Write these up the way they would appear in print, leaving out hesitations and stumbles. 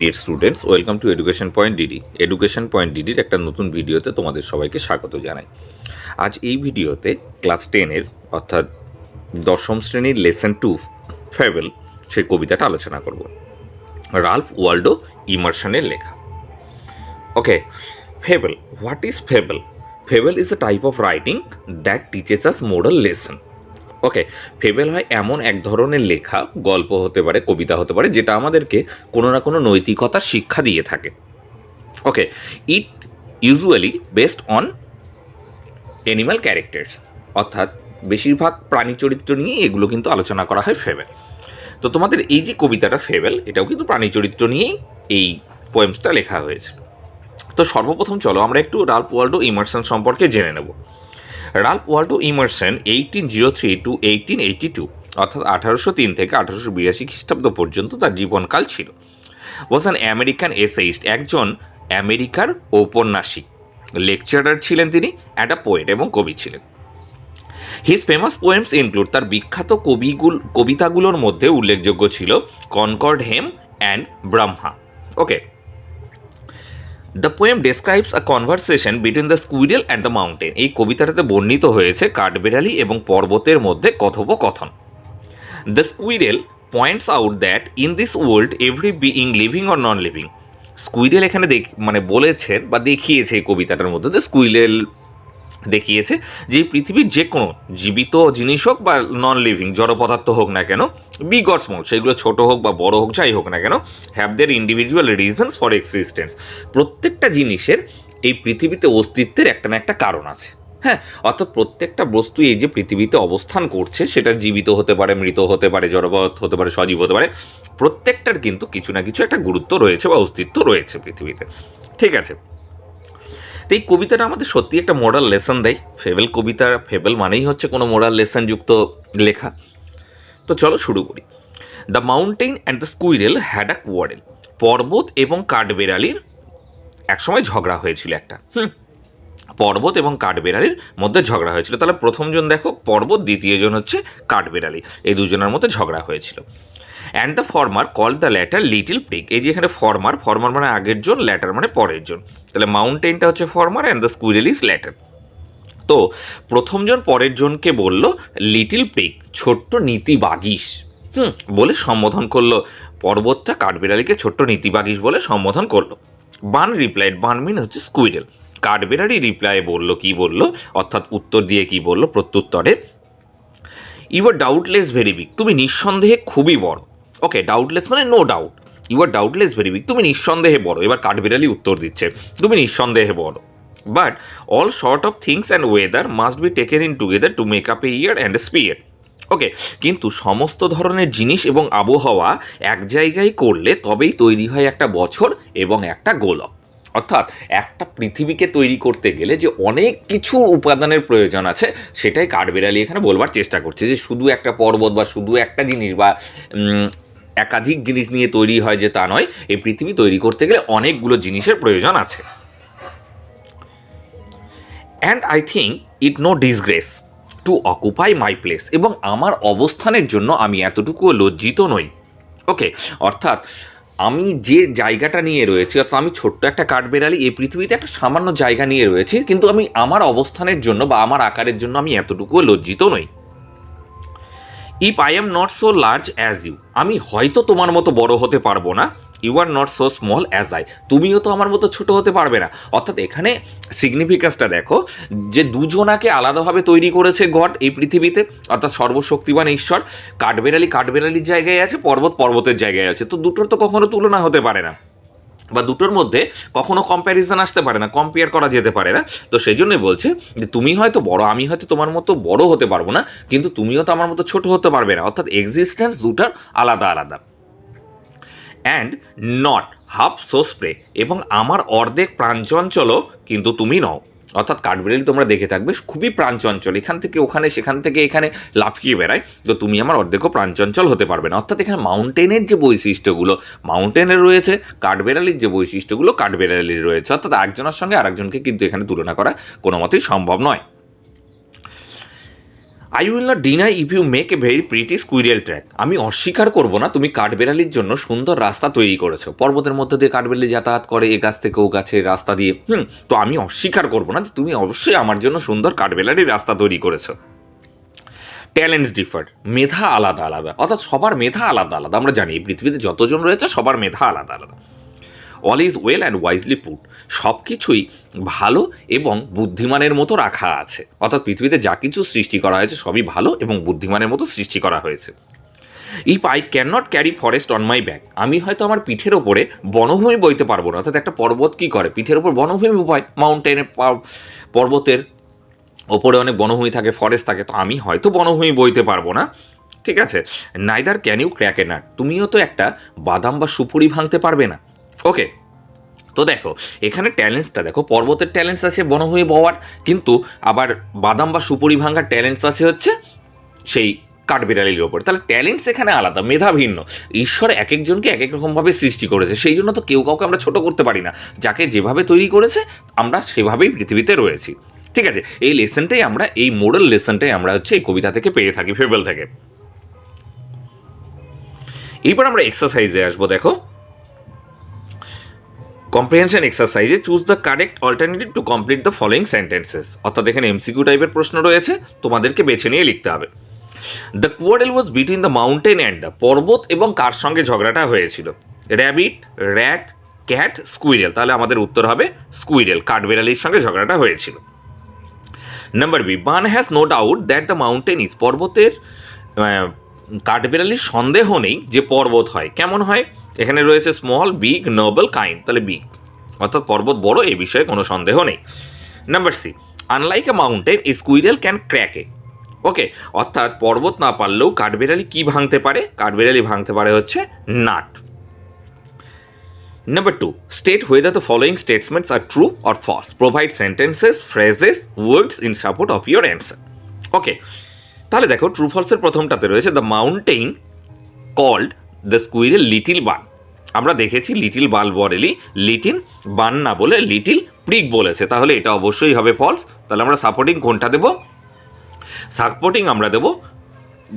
Deer students, welcome to education point D D. Education point ডিডির একটা নতুন ভিডিওতে তোমাদের সবাইকে স্বাগত জানাই। আজ এই ভিডিওতে ক্লাস 10-এর অর্থাৎ দশম শ্রেণীর লেসন 2 ফেবেল সেই কবিতাটা আলোচনা করব। রাল্ফ ওয়াল্ডো ইমারসনের লেখা। Okay, fable. What is fable? Fable is a type of writing that teaches us moral lesson. Okay, fable হয় এমন এক ধরনের লেখা, গল্প হতে পারে, কবিতা হতে পারে, যেটা আমাদেরকে কোনো না কোনো নৈতিকতার শিক্ষা দিয়ে থাকে। Okay, it usually based on animal characters, অর্থাৎ বেশিরভাগ প্রাণী চরিত্র নিয়ে এগুলো কিন্তু আলোচনা করা হয় ফেবেল। তো তোমাদের এই যে কবিতাটা ফেবেল, এটাও কিন্তু প্রাণী চরিত্র নিয়েই এই পোয়েমসটা লেখা হয়েছে। তো সর্বপ্রথম চলো আমরা একটু রাল্ফ ওয়াল্ডো ইমারসন সম্পর্কে জেনে নেব। রাল্ফ ওয়াল্ডো ইমারসন 1803 টু 1882, অর্থাৎ 1803 থেকে 1882 খ্রিস্টাব্দ পর্যন্ত তার জীবনকাল ছিল। ওয়াজ অ্যান আমেরিকান এসেইস্ট, একজন আমেরিকার ঔপন্যাসিক। লেকচারার ছিলেন তিনি, একটা পোয়েট এবং কবি ছিলেন। হিজ ফেমাস পোয়েমস ইনক্লুড, তার বিখ্যাত কবিতাগুলোর মধ্যে উল্লেখযোগ্য ছিল Concord hymn and Brahma. Okay, the poem describes a conversation between the squirrel and the mountain. এই কবিতাটাতে বর্ণিত হয়েছে কাঠবেড়ালি এবং পর্বতের মধ্যে কথোপকথন। The squirrel points out that in this world every being living or non living. Squirrel এখানে বলেছেন বা দেখিয়েছে এই কবিতাটার মধ্যে, দ্য স্কুইরেল দেখিয়েছে যে পৃথিবীর যে কোনো জীবিত জিনিস হোক বা নন লিভিং জড় পদার্থ হোক না কেন, বিগ অর স্মল, সেগুলো ছোট হোক বা বড় হোক, যাই হোক না কেন, have their individual reasons for existence. প্রত্যেকটা জিনিসের এই পৃথিবীতে অস্তিত্বের একটা না একটা কারণ আছে। হ্যাঁ, অর্থাৎ প্রত্যেকটা বস্তু এই যে পৃথিবীতে অবস্থান করছে, সেটা জীবিত হতে পারে, মৃত হতে পারে, জড় পদার্থ হতে পারে, সজীব হতে পারে, প্রত্যেকটার কিন্তু কিছু না কিছু একটা গুরুত্ব রয়েছে বা অস্তিত্ব রয়েছে পৃথিবীতে। ঠিক আছে, তো এই কবিতাটা আমাদের সত্যি একটা মোরাল লেসন দেয়। ফেবেল কবিতা, ফেবেল মানেই হচ্ছে কোনো মোরাল লেসন যুক্ত লেখা। তো চলো শুরু করি। The mountain and the squirrel had a quarrel. পর্বত এবং কাঠবেড়ালির একসময় ঝগড়া হয়েছিল একটা। পর্বত এবং কাঠবেড়ালির মধ্যে ঝগড়া হয়েছিল। তাহলে প্রথমজন দেখো পর্বত, দ্বিতীয়জন হচ্ছে কাঠবেড়ালি, এই দুজনের মধ্যে ঝগড়া হয়েছিল। And the former call the latter little prig. এই যে এখানে ফর্মার, ফর্মার মানে আগের জন, ল্যাটার মানে পরের জন। তাহলে মাউন্টেনটা হচ্ছে former and the squirrel is latter. তো প্রথমজন পরের জনকে বলল লিটিল প্রিগ, ছোট্ট নীতিবাগীশ, বলে সম্বোধন করলো। পর্বতটা কাঠবেড়ালিকে ছোট্ট নীতিবাগীশ বলে সম্বোধন করলো। বান রিপ্লাইড, বান মিন হচ্ছে স্কুইরেল। কাঠবেড়ালি রিপ্লাই বললো, কি বললো, অর্থাৎ উত্তর দিয়ে কি বললো, প্রত্যুত্তরে, you are doubtless very big, তুমি নিঃসন্দেহে খুবই বড়। ওকে, ডাউটলেস মানে no doubt, you are doubtless very big, তুমি নিঃসন্দেহে বড়। এবার কাঠবেড়ালি উত্তর দিচ্ছে, তুমি নিঃসন্দেহে বড়। But all sort of things and weather must be taken in together to make up a year and a sphere. Okay, কিন্তু সমস্ত ধরনের জিনিস এবং আবহাওয়া এক জায়গায় করলে তবেই তৈরি হয় একটা বছর এবং একটা গোলক। অর্থাৎ একটা পৃথিবীকে তৈরি করতে গেলে যে অনেক কিছু উপাদানের প্রয়োজন আছে, সেটাই কাঠবেড়ালি এখানে বলবার চেষ্টা করছে, যে শুধু একটা পর্বত বা শুধু একটা জিনিস বা একাধিক জিনিস নিয়ে তৈরি হয় যে তা নয়, এই পৃথিবী তৈরি করতে গেলে অনেকগুলো জিনিসের প্রয়োজন আছে। And I think it no disgrace to occupy my place, এবং আমার অবস্থানের জন্য আমি এতটুকুও লজ্জিত নই। ওকে, অর্থাৎ আমি যে জায়গাটা নিয়ে রয়েছি, অর্থাৎ আমি ছোট্ট একটা কাঠবেড়ালি এই পৃথিবীতে একটা সামান্য জায়গা নিয়ে রয়েছি, কিন্তু আমি আমার অবস্থানের জন্য বা আমার আকারের জন্য আমি এতটুকুও লজ্জিত নই। If I am not so large as you, আমি হয়তো তোমার মতো বড় হতে পারবো না। You are not so small as I, তুমিও তো আমার মতো ছোট হতে পারবে না। অর্থাৎ এখানে সিগনিফিক্যান্সটা দেখো, যে দুজনাকে আলাদাভাবে তৈরি করেছে গড এই পৃথিবীতে, অর্থাৎ সর্বশক্তিমান ঈশ্বর। কাঠবেড়ালি কাঠবেড়ালির জায়গায় আছে, পর্বত পর্বতের জায়গায় আছে, তো দুটোর তো কখনো তুলনা হতে পারে না, বা দুটোর মধ্যে কখনো কম্প্যারিজন আসতে পারে না, কম্পেয়ার করা যেতে পারে না। তো সেই জন্যই বলছে যে তুমি হয়তো বড়, আমি হয়তো তোমার মতো বড় হতে পারবো না, কিন্তু তুমিও তো আমার মতো ছোট হতে পারবে না। অর্থাৎ এক্সিস্টেন্স দুটার আলাদা আলাদা। And not half so spray, এবং আমার অর্ধেক প্রাণচঞ্চলও কিন্তু তুমি নও। অর্থাৎ কাঠবেড়ালি তোমরা দেখে থাকবে খুবই প্রাণচঞ্চল, এখান থেকে ওখানে সেখান থেকে এখানে লাফিয়ে বেড়ায়, তো তুমি আমার অর্ধেকও প্রাণচঞ্চল হতে পারবে না। অর্থাৎ এখানে মাউন্টেনের যে বৈশিষ্ট্যগুলো মাউন্টেনের রয়েছে, কাঠবেড়ালির যে বৈশিষ্ট্যগুলো কাঠবেড়ালির রয়েছে। অর্থাৎ একজনের সঙ্গে আরেকজনকে কিন্তু এখানে তুলনা করা কোনো মতেই সম্ভব নয়। I will not deny if you make a very pretty squirrel track. আমি অস্বীকার করবো না তুমি কাঠবেড়ালির জন্য সুন্দর রাস্তা তৈরি করেছো, পর্বতের মধ্যে দিয়ে কাঠবেড়ালি যাতায়াত করে এ গাছ থেকে ও গাছে রাস্তা দিয়ে, তো আমি অস্বীকার করবো না যে তুমি অবশ্যই আমার জন্য সুন্দর কাঠবেড়ালির রাস্তা তৈরি করেছো। ট্যালেন্টস ডিফার, মেধা আলাদা আলাদা, অর্থাৎ সবার মেধা আলাদা আলাদা। আমরা জানি এই পৃথিবীতে যতজন রয়েছে সবার মেধা আলাদা আলাদা। All is well and wisely put, সব কিছুই ভালো এবং বুদ্ধিমানের মতো রাখা আছে, অর্থাৎ পৃথিবীতে যা কিছু সৃষ্টি করা হয়েছে সবই ভালো এবং বুদ্ধিমানের মতো সৃষ্টি করা হয়েছে। If I can not carry forest on my back, আমি হয়তো আমার পিঠের ওপরে বনভূমি বইতে পারবো না, অর্থাৎ একটা পর্বত কী করে পিঠের ওপর বনভূমি বয়, মাউন্টেনে পর্বতের ওপরে অনেক বনভূমি থাকে, ফরেস্ট থাকে, তো আমি হয়তো বনভূমি বইতে পারবো না, ঠিক আছে। Neither can you crack a nut, তুমিও তো একটা বাদাম বা সুপুরি ভাঙতে পারবে না। ওকে, তো দেখো এখানে ট্যালেন্টসটা দেখো, পর্বতের ট্যালেন্টস আছে বনভূমি বওয়ার, কিন্তু আবার বাদাম বা সুপুরি ভাঙার ট্যালেন্টস আছে হচ্ছে সেই কাঠবিড়ালির ওপর। তাহলে ট্যালেন্টস এখানে আলাদা, মেধা ভিন্ন। ঈশ্বর এক একজনকে এক এক রকমভাবে সৃষ্টি করেছে, সেই জন্য তো কেউ কাউকে আমরা ছোট করতে পারি না, যাকে যেভাবে তৈরি করেছে আমরা সেভাবেই পৃথিবীতে রয়েছি, ঠিক আছে। এই লেসনটাই আমরা, এই মোরাল লেসনটাই আমরা হচ্ছে এই কবিতা থেকে পেয়ে থাকি, ফেবল থেকে। এরপর আমরা এক্সারসাইজে আসবো। দেখো কম্প্রিহেনশন এক্সারসাইজে choose the correct alternative to complete the following sentences, অর্থাৎ এখানে এমসিকিউ টাইপের প্রশ্ন রয়েছে, তোমাদেরকে বেছে নিয়ে লিখতে হবে। The quarrel was between the mountain and the, পর্বত এবং কার সঙ্গে ঝগড়াটা হয়েছিল? Rabbit, rat, cat, squirrel. তাহলে আমাদের উত্তর হবে স্কুইরেল, কাঠবেড়ালির সঙ্গে ঝগড়াটা হয়েছিল। Number B, Bun has no doubt that the mountain is, পর্বতের কাঠবেড়ালির সন্দেহ নেই যে পর্বত হয়, কেমন হয়? এখানে রয়েছে স্মল, বিগ, নোবেল, কাইন্ড, তাহলে বিগ, অর্থাৎ পর্বত বড়, এই বিষয়ে কোনো সন্দেহ নেই। Number C, unlike a mountain a squirrel can crack a, okay, অর্থাৎ পর্বত না পারলেও কাঠবেড়ালি কি ভাঙতে পারে? কাঠবেড়ালি ভাঙতে পারে হচ্ছে nut. Number two, state whether the following statements are true or false, provide sentences, phrases, words in support of your answer. Okay, তাহলে দেখো ট্রু ফলসের প্রথমটাতে রয়েছে the mountain called the squirrel little bun. আমরা দেখেছি লিটিল বাল বলেলি, little বান না বলে little prick বলেছে, তাহলে এটা অবশ্যই হবে ফলস। তাহলে আমরা সাপোর্টিং কোনটা দেবো? সাপোর্টিং আমরা দেবো,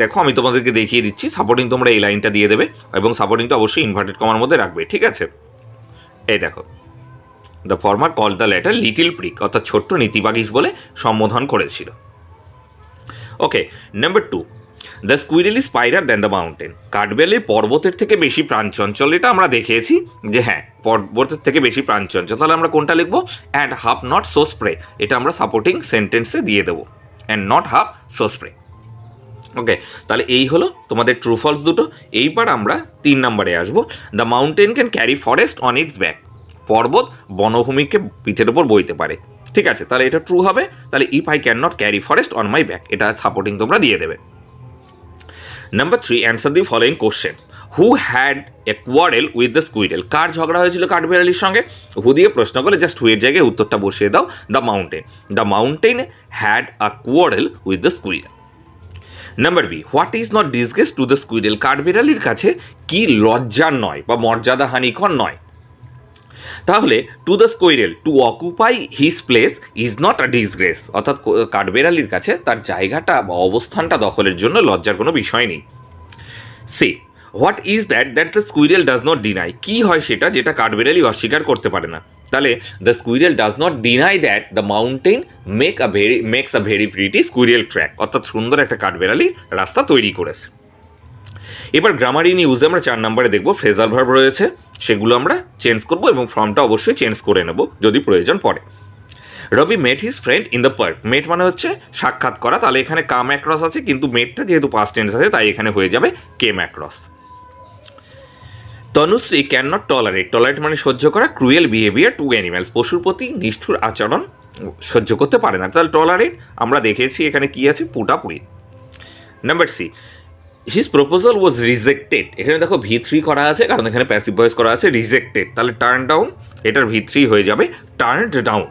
দেখো আমি তোমাদেরকে দেখিয়ে দিচ্ছি, সাপোর্টিং তোমরা এই লাইনটা দিয়ে দেবে এবং সাপোর্টিংটা অবশ্যই ইনভার্টেড কমার মধ্যে রাখবে, ঠিক আছে। এই দেখো, the former call the latter little prig, অর্থাৎ ছোট্ট নীতিবাগীশ বলে সম্বোধন করেছিল। Okay, number two, the squirrel is spryer than the mountain, কাঠবেড়ালি পর্বতের থেকে বেশি প্রাণচঞ্চল। এটা আমরা দেখিয়েছি যে হ্যাঁ, পর্বতের থেকে বেশি প্রাণচঞ্চল। তাহলে আমরা কোনটা লিখবো? And half not so spry, এটা আমরা সাপোর্টিং সেন্টেন্সে দিয়ে দেবো, and not half so spry. Okay, তাহলে এই হলো তোমাদের ট্রু ফলস দুটো। এইবার আমরা 3 নম্বরে আসবো। The mountain can carry forest on it's back, পর্বত বনভূমিকে পিঠের ওপর বইতে পারে, ঠিক আছে, তাহলে এটা ট্রু হবে। তাহলে if I can not carry forest on my back, এটা সাপোর্টিং তোমরা দিয়ে দেবে। Number 3, answer the following question. Who had a quarrel with the squirrel, কার ঝগড়া হয়েছিল কাঠবেড়ালির সঙ্গে? হু দিয়ে প্রশ্ন করে জাস্ট হু এর জায়গায় উত্তরটা বসিয়ে দাও, the mountain. The mountain had a quarrel with the squirrel. Number B, what is not disgrace to the squirrel, কাঠবেড়ালির কাছে কি লজ্জার নয় বা মর্যাদা হানিকর নয়? তাহলে to the squirrel to occupy his place is not a disgrace, অর্থাৎ কাঠবেড়ালির কাছে তার জায়গাটা বা অবস্থানটা দখলের জন্য লজ্জার কোনো বিষয় নেই। C, what is that the squirrel does not deny, কী হয় সেটা যেটা কাঠবেড়ালি অস্বীকার করতে পারে না? তাহলে the squirrel does not deny that the mountain makes a very pretty squirrel track, অর্থাৎ সুন্দর একটা কাঠবেড়ালি রাস্তা তৈরি করেছে। এবার গ্রামার ইন ইউজে আমরা 4 নম্বরে দেখবো ফ্রেজাল ভার্ব রয়েছে, সেগুলো আমরা চেঞ্জ করবো এবং ফর্মটা অবশ্যই চেঞ্জ করে নেব যদি প্রয়োজন পড়ে। Ravi met his friend in the park, met মানে হচ্ছে সাক্ষাৎ করা, তাহলে এখানে কাম অ্যাক্রস আছে, কিন্তু মেটটা যেহেতু পাস্ট টেন্স আছে তাই এখানে হয়ে যাবে came across. Tanushree can not tolerate, tolerate মানে সহ্য করা, ক্রুয়েল বিহেভিয়ার টু অ্যানিম্যালস, পশুর প্রতি নিষ্ঠুর আচরণ সহ্য করতে পারে না, তাহলে টলারেট আমরা দেখেছি এখানে কি আছে, put up with. Number C, his proposal was rejected, এখানে দেখো V3 করা আছে কারণ এখানে প্যাসিভ ভয়েস করা আছে, রিজেক্টেড, তাহলে টার্ন ডাউন, এটার V3 হয়ে যাবে টার্নড ডাউন।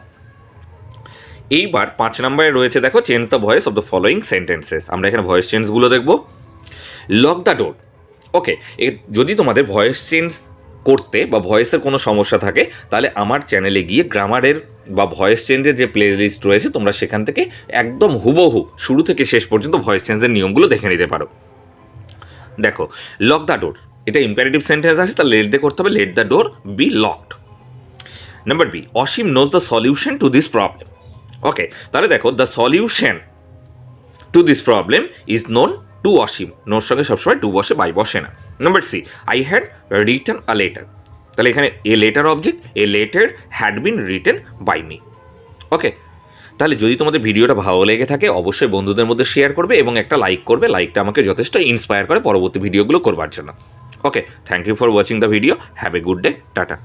এইবার 5 নম্বরে রয়েছে দেখো change the voice of the following sentences, আমরা এখানে ভয়েস চেঞ্জগুলো দেখবো। লক দ্য ডোর, ওকে, যদি তোমাদের ভয়েস চেঞ্জ করতে বা ভয়েসের কোনো সমস্যা থাকে তাহলে আমার চ্যানেলে গিয়ে গ্রামারের বা ভয়েস চেঞ্জের যে প্লে লিস্ট রয়েছে তোমরা সেখান থেকে একদম হুবহু শুরু থেকে শেষ পর্যন্ত ভয়েস চেঞ্জের নিয়মগুলো দেখে নিতে পারো। দেখো, লক দ্য ডোর, এটা ইম্পারেটিভ সেন্টেন্স আছে, তাহলে লেট দিয়ে করতে হবে, let the door be locked. Number B, Asim knows the solution to this problem. Okay, তাহলে দেখো, the solution to this problem is known to Asim, নোর সঙ্গে সবসময় টু বসে, বাই বসে না। Number C, I had return a letter, তাহলে এখানে a letter object, a letter had been written by me. Okay, তাহলে যদি তোমাদের ভিডিওটা ভালো লেগে থাকে অবশ্যই বন্ধুদের মধ্যে শেয়ার করবে এবং একটা লাইক করবে, লাইকটা আমাকে যথেষ্ট ইন্সপায়ার করে পরবর্তী ভিডিওগুলো করবার জন্য। Okay, thank you for watching the video, have a good day, tata.